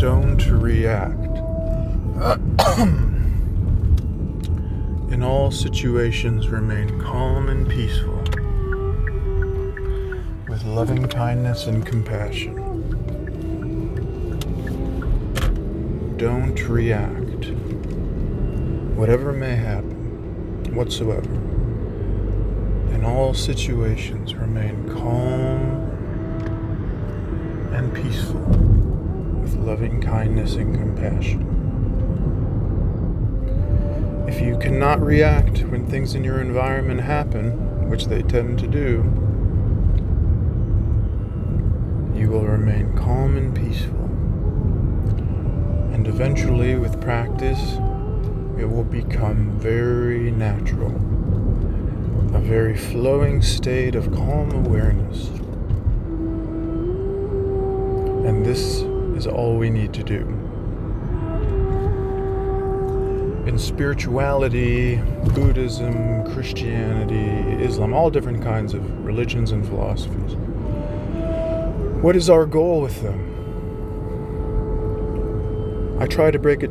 Don't react. In all situations, remain calm and peaceful, with loving kindness and compassion. Don't react. Whatever may happen, whatsoever. In all situations, remain calm and peaceful, with loving kindness and compassion. If you cannot react when things in your environment happen, which they tend to do, you will remain calm and peaceful. And eventually, with practice, it will become very natural, a very flowing state of calm awareness. And this is all we need to do. In spirituality, Buddhism, Christianity, Islam, all different kinds of religions and philosophies, what is our goal with them? I try to break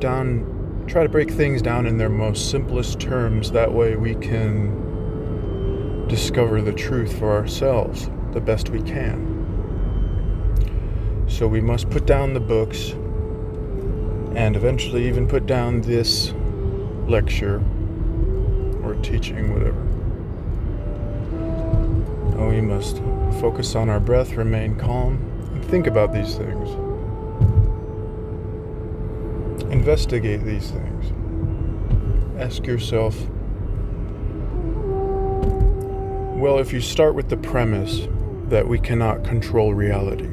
things down in their most simplest terms. That way we can discover the truth for ourselves the best we can. So we must put down the books and eventually even put down this lecture or teaching, whatever. And we must focus on our breath, remain calm, and think about these things. Investigate these things. Ask yourself, well, if you start with the premise that we cannot control reality,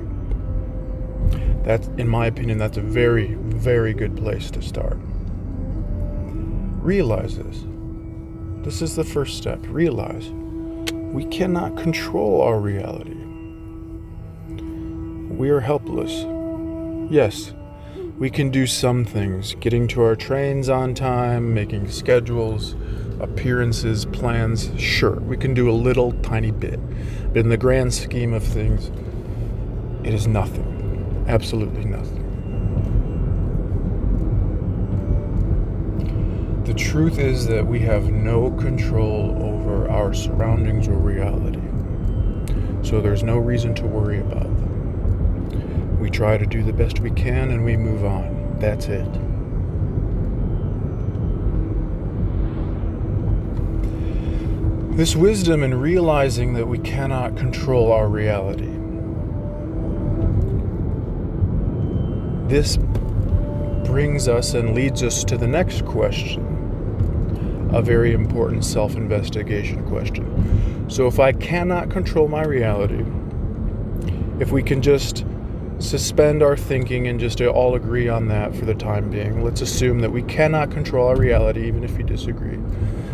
in my opinion, that's a very, very good place to start. Realize this. This is the first step. Realize we cannot control our reality. We are helpless. Yes, we can do some things, getting to our trains on time, making schedules, appearances, plans. Sure, we can do a little tiny bit. But in the grand scheme of things, it is nothing. Absolutely nothing. The truth is that we have no control over our surroundings or reality. So there's no reason to worry about them. We try to do the best we can and we move on. That's it. This wisdom in realizing that we cannot control our reality. This brings us and leads us to the next question, a very important self-investigation question. So if I cannot control my reality, if we can just suspend our thinking and just all agree on that for the time being, let's assume that we cannot control our reality, even if you disagree.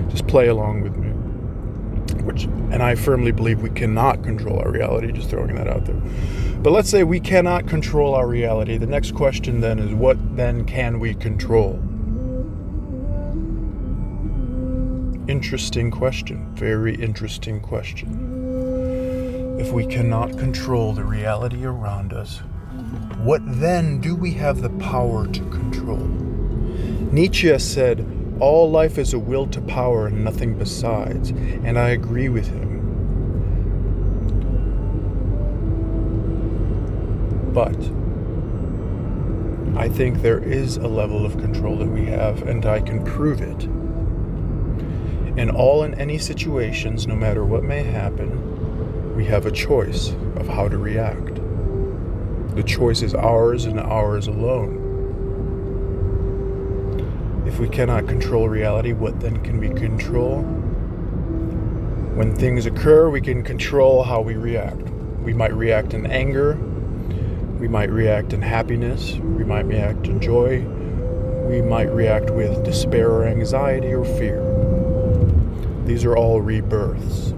Just play along with me. And I firmly believe we cannot control our reality, just throwing that out there. But let's say we cannot control our reality. The next question then is, what then can we control? Interesting question. Very interesting question. If we cannot control the reality around us, what then do we have the power to control? Nietzsche said, all life is a will to power and nothing besides, and I agree with him. But I think there is a level of control that we have, and I can prove it. In all and any situations, no matter what may happen, we have a choice of how to react. The choice is ours and ours alone. If we cannot control reality, what then can we control? When things occur, we can control how we react. We might react in anger. We might react in happiness. We might react in joy. We might react with despair or anxiety or fear. These are all rebirths.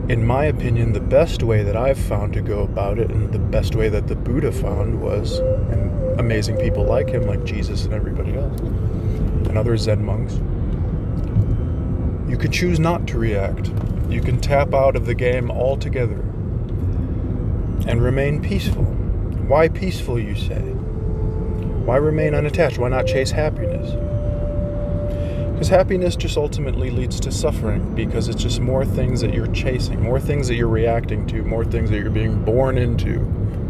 In my opinion, the best way that I've found to go about it, and the best way that the Buddha found was, and amazing people like him, like Jesus and everybody else, and other Zen monks, you can choose not to react. You can tap out of the game altogether and remain peaceful Why peaceful, you say? Why remain unattached? Why not chase happiness? Because happiness just ultimately leads to suffering, because it's just more things that you're chasing, more things that you're reacting to, more things that you're being born into,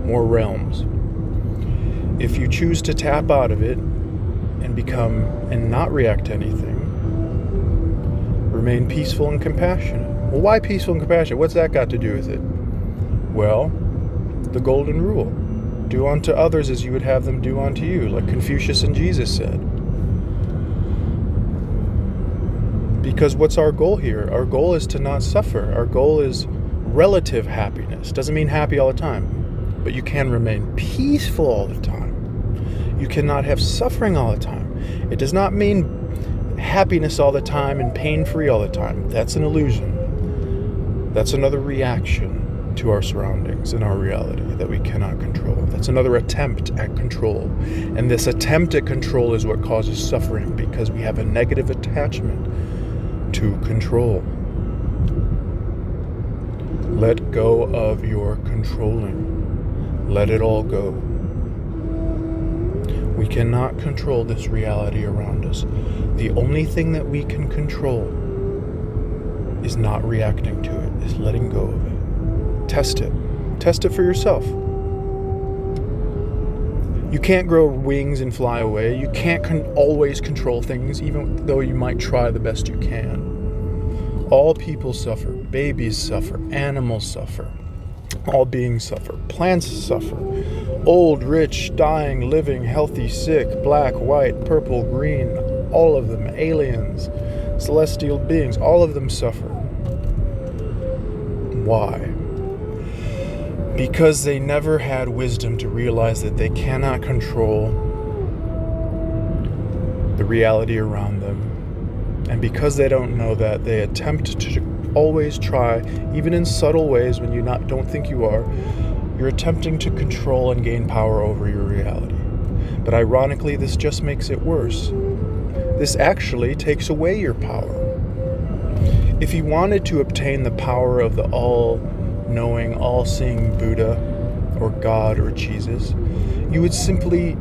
more realms. If you choose to tap out of it and not react to anything, remain peaceful and compassionate. Well, why peaceful and compassionate? What's that got to do with it? Well, the golden rule. Do unto others as you would have them do unto you, like Confucius and Jesus said. Because what's our goal here? Our goal is to not suffer. Our goal is relative happiness. Doesn't mean happy all the time, but you can remain peaceful all the time. You cannot have suffering all the time. It does not mean happiness all the time and pain-free all the time. That's an illusion. That's another reaction to our surroundings and our reality that we cannot control. That's another attempt at control. And this attempt at control is what causes suffering, because we have a negative attachment to control. Let go of your controlling. Let it all go. We cannot control this reality around us. The only thing that we can control is not reacting to it, is letting go of it. Test it. Test it for yourself. You can't grow wings and fly away. You can't always control things, even though you might try the best you can. All people suffer. Babies suffer. Animals suffer. All beings suffer. Plants suffer. Old, rich, dying, living, healthy, sick, black, white, purple, green, all of them, aliens, celestial beings, all of them suffer. Why? Because they never had wisdom to realize that they cannot control the reality around them. And because they don't know that, they attempt to always try, even in subtle ways when you don't think you are, you're attempting to control and gain power over your reality. But ironically, this just makes it worse. This actually takes away your power. If you wanted to obtain the power of the all-knowing, all-seeing Buddha or God or Jesus, you would simply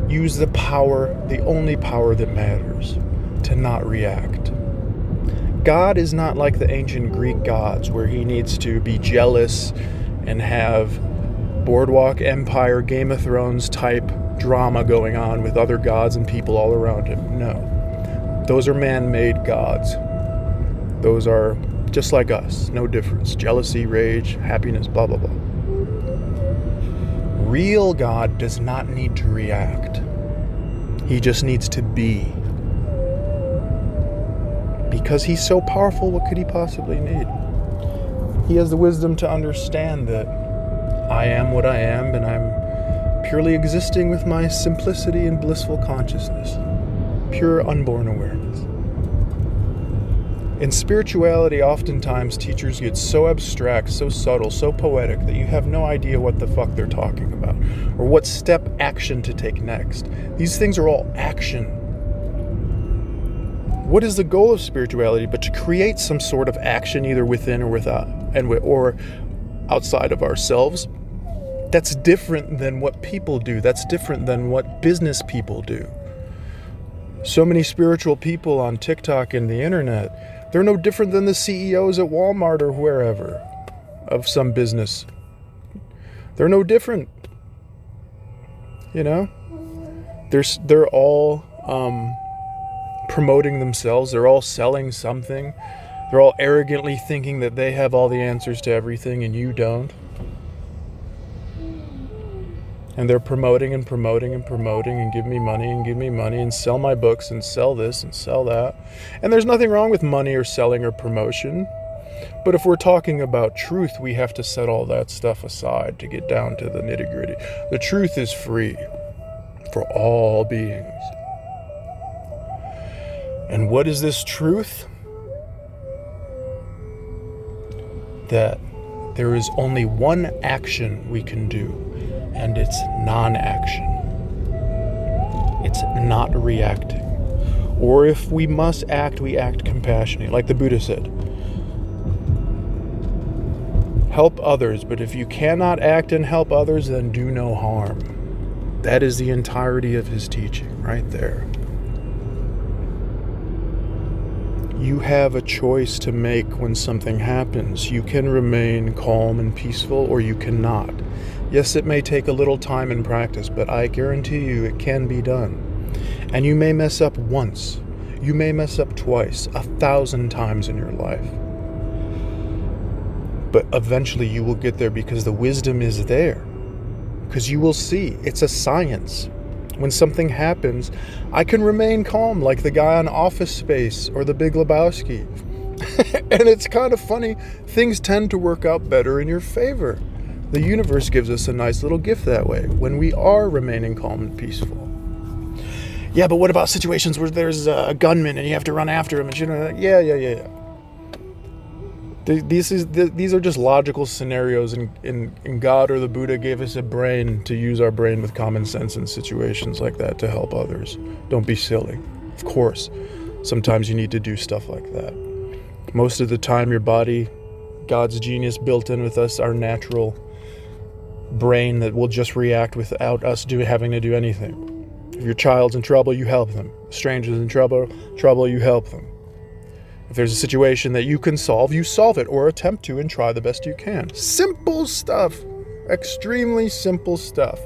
use the power, the only power that matters, to not react. God is not like the ancient Greek gods, where he needs to be jealous and have Boardwalk Empire, Game of Thrones type drama going on with other gods and people all around him. No. Those are man-made gods. Those are just like us. No difference. Jealousy, rage, happiness, blah, blah, blah. Real God does not need to react. He just needs to be. Because he's so powerful, what could he possibly need? He has the wisdom to understand that I am what I am, and I'm purely existing with my simplicity and blissful consciousness. Pure unborn awareness. In spirituality, oftentimes teachers get so abstract, so subtle, so poetic that you have no idea what the fuck they're talking about, or what step action to take next. These things are all action. What is the goal of spirituality but to create some sort of action, either within or without, or outside of ourselves? That's different than what people do. That's different than what business people do. So many spiritual people on TikTok and the internet, they're no different than the CEOs at Walmart or wherever of some business. They're no different. You know? They're all promoting themselves. They're all selling something. They're all arrogantly thinking that they have all the answers to everything and you don't. And they're promoting and promoting and promoting and give me money and sell my books and sell this and sell that. And there's nothing wrong with money or selling or promotion. But if we're talking about truth, we have to set all that stuff aside to get down to the nitty-gritty. The truth is free for all beings. And what is this truth? That there is only one action we can do, and it's non-action. It's not reacting. Or if we must act, we act compassionately, like the Buddha said. Help others, but if you cannot act and help others, then do no harm. That is the entirety of his teaching right there. You have a choice to make when something happens. You can remain calm and peaceful, or you cannot. Yes, it may take a little time and practice, but I guarantee you it can be done. And you may mess up once. You may mess up twice, 1,000 times in your life. But eventually you will get there because the wisdom is there. Because you will see, it's a science. When something happens, I can remain calm like the guy on Office Space or the Big Lebowski. And it's kind of funny, things tend to work out better in your favor. The universe gives us a nice little gift that way, when we are remaining calm and peaceful. Yeah, but what about situations where there's a gunman and you have to run after him? And yeah. These are just logical scenarios, and God or the Buddha gave us a brain to use our brain with common sense in situations like that to help others. Don't be silly. Of course, sometimes you need to do stuff like that. Most of the time, your body, God's genius built in with us, our natural brain that will just react without us having to do anything. If your child's in trouble, you help them. A stranger's in trouble, you help them. If there's a situation that you can solve, you solve it or attempt to and try the best you can. Simple stuff. Extremely simple stuff.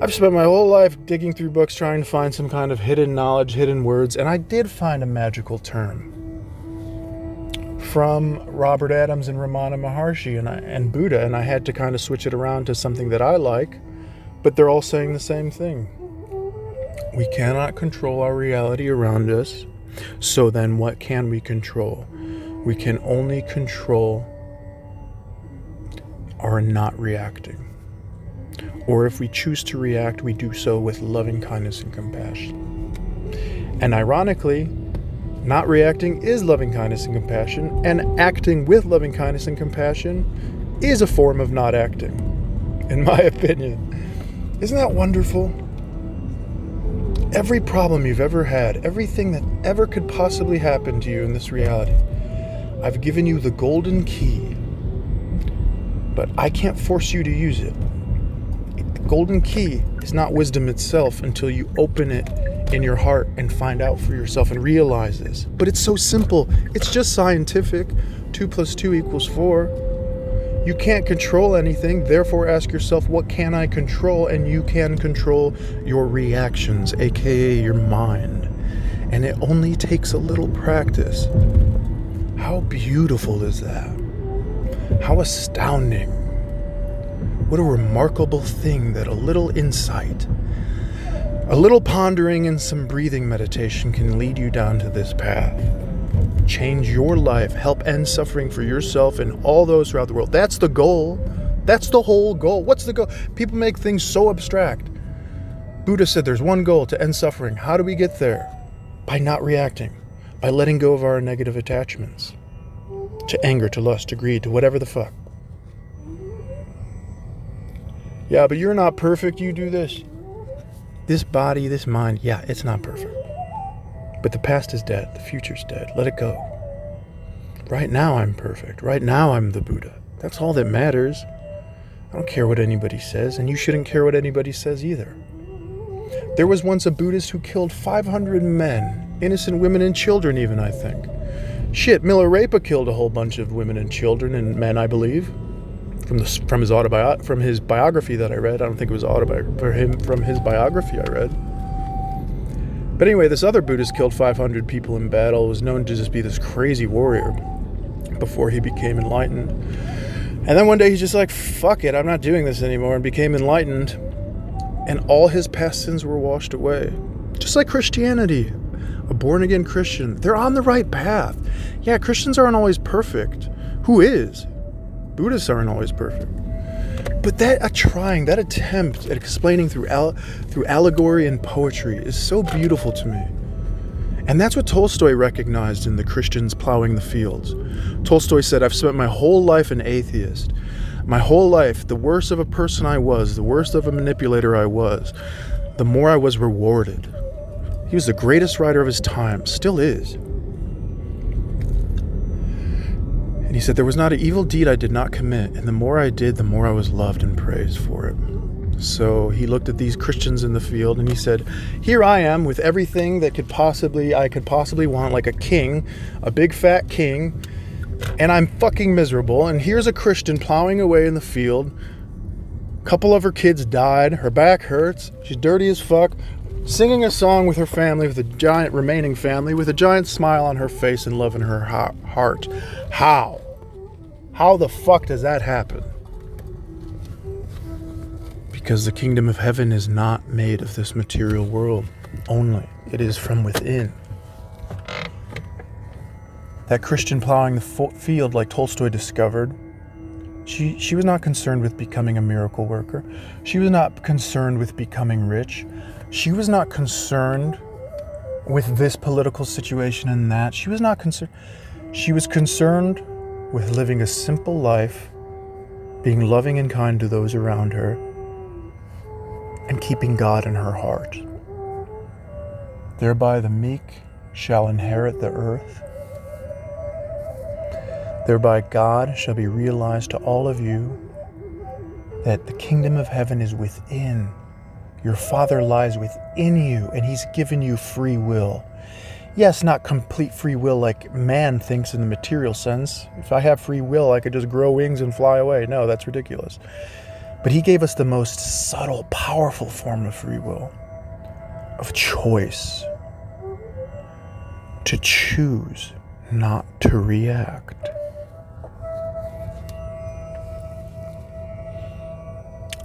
I've spent my whole life digging through books trying to find some kind of hidden knowledge, hidden words, and I did find a magical term from Robert Adams and Ramana Maharshi and Buddha, and I had to kind of switch it around to something that I like, but they're all saying the same thing. We cannot control our reality around us. So then what can we control? We can only control our not reacting. Or if we choose to react, we do so with loving kindness and compassion. And ironically, not reacting is loving kindness and compassion, and acting with loving kindness and compassion is a form of not acting, in my opinion. Isn't that wonderful? Every problem you've ever had, everything that ever could possibly happen to you in this reality, I've given you the golden key, but I can't force you to use it. The golden key is not wisdom itself until you open it in your heart and find out for yourself and realize this. But it's so simple. It's just scientific. 2 + 2 = 4. You can't control anything, therefore ask yourself, what can I control? And you can control your reactions, aka your mind. And it only takes a little practice. How beautiful is that? How astounding. What a remarkable thing that a little insight, a little pondering and some breathing meditation can lead you down to this path. Change your life, help end suffering for yourself and all those throughout the world. That's the goal. That's the whole goal. What's the goal? People make things so abstract. Buddha said there's one goal, to end suffering. How do we get there? By not reacting, by letting go of our negative attachments to anger, to lust, to greed, to whatever the fuck. Yeah, but you're not perfect. You do this. This body, this mind, yeah, it's not perfect. But the past is dead. The future's dead. Let it go. Right now I'm perfect. Right now I'm the Buddha. That's all that matters. I don't care what anybody says, and you shouldn't care what anybody says either. There was once a Buddhist who killed 500 men, innocent women and children even, I think. Shit, Milarepa killed a whole bunch of women and children and men, I believe. From his biography that I read. I don't think it was from his biography I read. But anyway, this other Buddhist killed 500 people in battle, was known to just be this crazy warrior before he became enlightened. And then one day he's just like, fuck it, I'm not doing this anymore, and became enlightened. And all his past sins were washed away. Just like Christianity. A born-again Christian. They're on the right path. Yeah, Christians aren't always perfect. Who is? Buddhists aren't always perfect. But that attempt at explaining through allegory and poetry is so beautiful to me. And that's what Tolstoy recognized in The Christians Plowing the Fields. Tolstoy said, I've spent my whole life an atheist. My whole life, the worse of a person I was, the worse of a manipulator I was, the more I was rewarded. He was the greatest writer of his time, still is. And he said, there was not an evil deed I did not commit, and the more I did, the more I was loved and praised for it. So he looked at these Christians in the field and he said, here I am with everything that I could possibly want, like a king, a big fat king, and I'm fucking miserable. And here's a Christian plowing away in the field. A couple of her kids died. Her back hurts. She's dirty as fuck. Singing a song with her family, with a giant remaining family, with a giant smile on her face and love in her heart. How? How the fuck does that happen? Because the kingdom of heaven is not made of this material world only. It is from within. That Christian plowing the field, like Tolstoy discovered, she was not concerned with becoming a miracle worker. She was not concerned with becoming rich. She was not concerned with this political situation and that. She was not concerned. She was concerned with living a simple life, being loving and kind to those around her, and keeping God in her heart. Thereby the meek shall inherit the earth. Thereby God shall be realized to all of you that the kingdom of heaven is within. Your Father lies within you, and He's given you free will. Yes, not complete free will like man thinks in the material sense. If I have free will, I could just grow wings and fly away. No, that's ridiculous. But He gave us the most subtle, powerful form of free will, of choice, to choose not to react.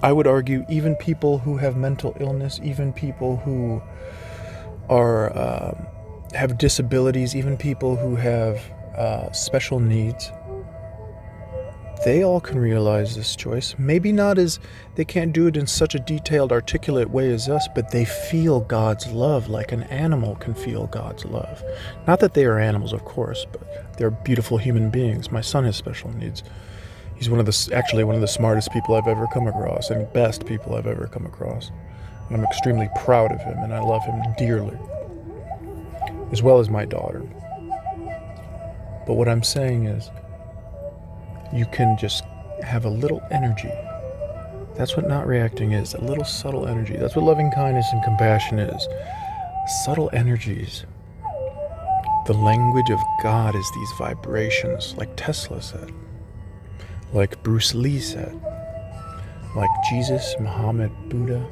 I would argue even people who have mental illness, even people who have disabilities, even people who have special needs, they all can realize this choice. Maybe not as, they can't do it in such a detailed, articulate way as us, but they feel God's love like an animal can feel God's love. Not that they are animals, of course, but they're beautiful human beings. My son has special needs. He's actually one of the smartest people I've ever come across, and best people I've ever come across. And I'm extremely proud of him, and I love him dearly, as well as my daughter. But what I'm saying is, you can just have a little energy. That's what not reacting is, a little subtle energy. That's what loving kindness and compassion is. Subtle energies. The language of God is these vibrations, like Tesla said, like Bruce Lee said, like Jesus, Muhammad, Buddha,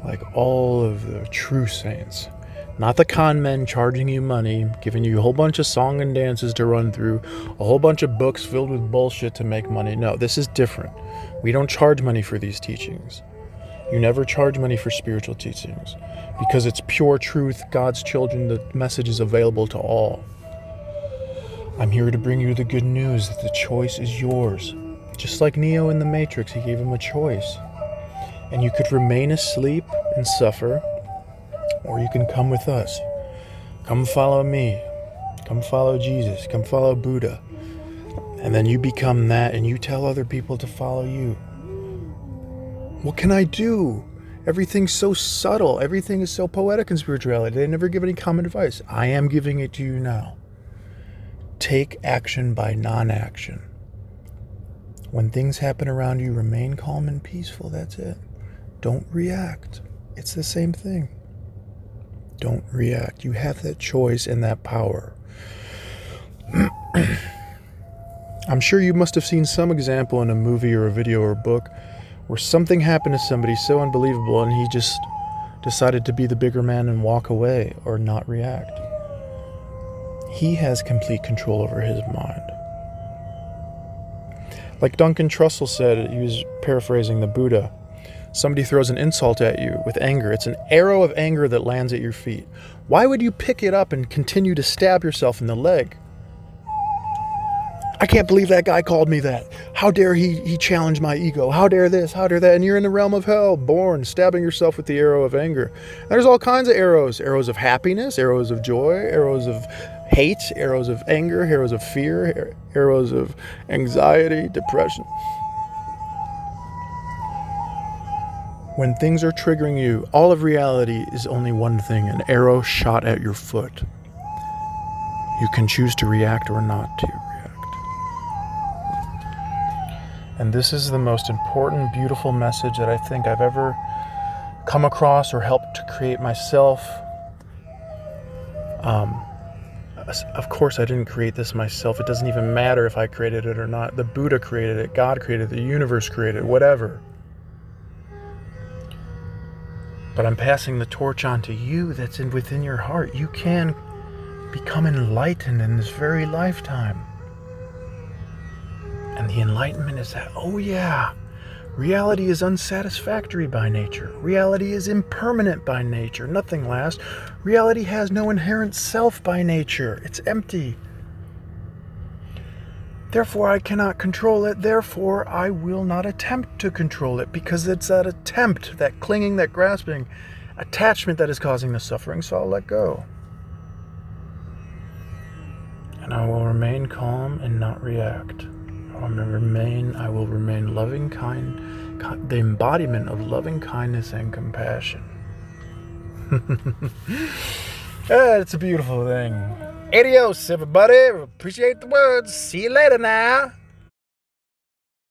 like all of the true saints. Not the con men charging you money, giving you a whole bunch of song and dances to run through, a whole bunch of books filled with bullshit to make money. No, this is different. We don't charge money for these teachings. You never charge money for spiritual teachings because it's pure truth, God's children, the message is available to all. I'm here to bring you the good news that the choice is yours. Just like Neo in the Matrix, he gave him a choice. And you could remain asleep and suffer, or you can come with us. Come follow me. Come follow Jesus. Come follow Buddha. And then you become that and you tell other people to follow you. What can I do? Everything's so subtle. Everything is so poetic in spirituality. They never give any common advice. I am giving it to you now. Take action by non-action. When things happen around you, remain calm and peaceful. That's it. Don't react. It's the same thing. Don't react. You have that choice and that power. I'm sure you must have seen some example in a movie or a video or a book where something happened to somebody so unbelievable and he just decided to be the bigger man and walk away or not react. He has complete control over his mind. Like Duncan Trussell said, he was paraphrasing the Buddha. Somebody throws an insult at you with anger. It's an arrow of anger that lands at your feet. Why would you pick it up and continue to stab yourself in the leg? I can't believe that guy called me that. How dare he challenge my ego? How dare this? How dare that? And you're in the realm of hell, born, stabbing yourself with the arrow of anger. And there's all kinds of arrows. Arrows of happiness, arrows of joy, arrows of hate, arrows of anger, arrows of fear, arrows of anxiety, depression. When things are triggering you, all of reality is only one thing, an arrow shot at your foot. You can choose to react or not to react. And this is the most important, beautiful message that I think I've ever come across or helped to create myself. Of course, I didn't create this myself. It doesn't even matter if I created it or not. The Buddha created it, God created it, the universe created it, whatever. But I'm passing the torch on to you that's within your heart. You can become enlightened in this very lifetime. And the enlightenment is that, oh yeah, reality is unsatisfactory by nature. Reality is impermanent by nature. Nothing lasts. Reality has no inherent self by nature. It's empty. Therefore, I cannot control it. Therefore, I will not attempt to control it, because it's that attempt, that clinging, that grasping, attachment that is causing the suffering, so I'll let go. And I will remain calm and not react. I will remain loving, kind, the embodiment of loving kindness and compassion. It's a beautiful thing. Adios, everybody. Appreciate the words. See you later now.